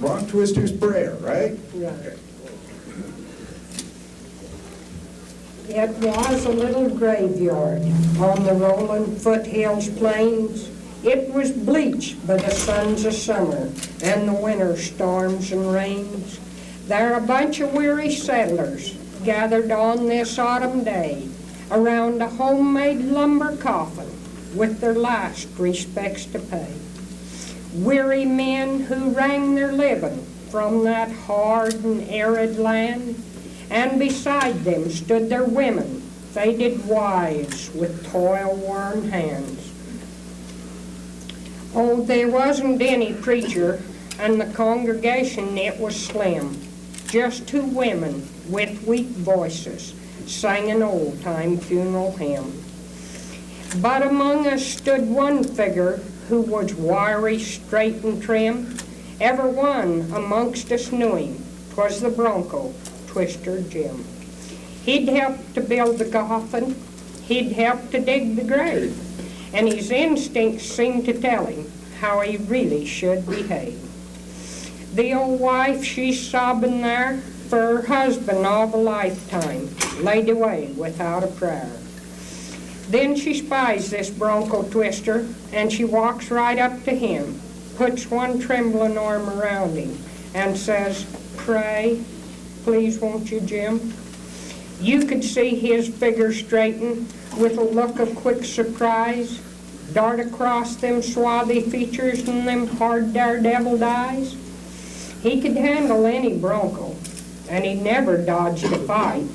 Rock Twister's prayer, right? Right. It was a little graveyard on the rolling foothills plains. It was bleached by the suns of summer and the winter storms and rains. There a bunch of weary settlers gathered on this autumn day around a homemade lumber coffin with their last respects to pay. Weary men who wrung their living from that hard and arid land, and beside them stood their women, faded wives with toil-worn hands. Oh, there wasn't any preacher, and the congregation, it was slim. Just two women with weak voices sang an old-time funeral hymn. But among us stood one figure who was wiry, straight, and trim. Every one amongst us knew him. 'Twas the Bronco, Twister Jim. He'd helped to build the coffin. He'd helped to dig the grave. And his instincts seemed to tell him how he really should behave. The old wife, she's sobbing there, for her husband of a lifetime laid away without a prayer. Then she spies this Bronco Twister, and she walks right up to him, puts one trembling arm around him, and says, "Pray, please won't you, Jim?" You could see his figure straighten with a look of quick surprise, dart across them swarthy features and them hard daredevil eyes. He could handle any Bronco, and he never dodged a fight.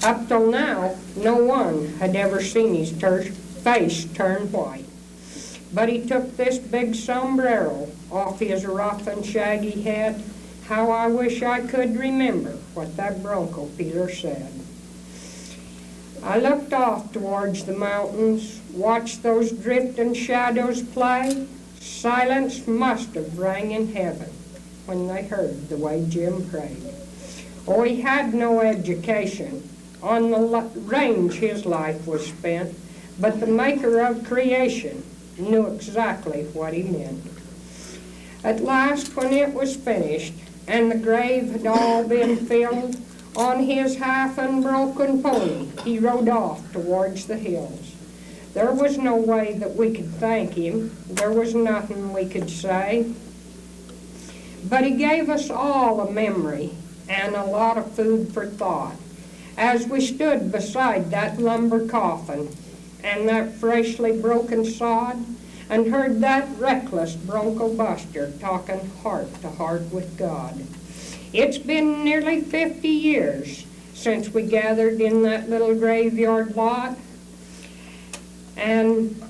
Up till now, no one had ever seen his face turn white. But he took this big sombrero off his rough and shaggy head. How I wish I could remember what that Bronco peeler said. I looked off towards the mountains, watched those drifting shadows play. Silence must have rang in heaven when they heard the way Jim prayed. Oh, he had no education. On the range his life was spent, but the maker of creation knew exactly what he meant. At last, when it was finished, and the grave had all been filled, on his half-unbroken pony he rode off towards the hills. There was no way that we could thank him. There was nothing we could say. But he gave us all a memory and a lot of food for thought as we stood beside that lumber coffin and that freshly broken sod and heard that reckless Bronco buster talking heart to heart with God. It's been nearly 50 years since we gathered in that little graveyard lot, and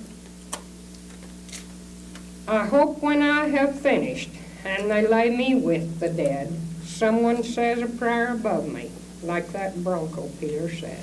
I hope when I have finished and they lay me with the dead, someone says a prayer above me, like that Bronco Peter said.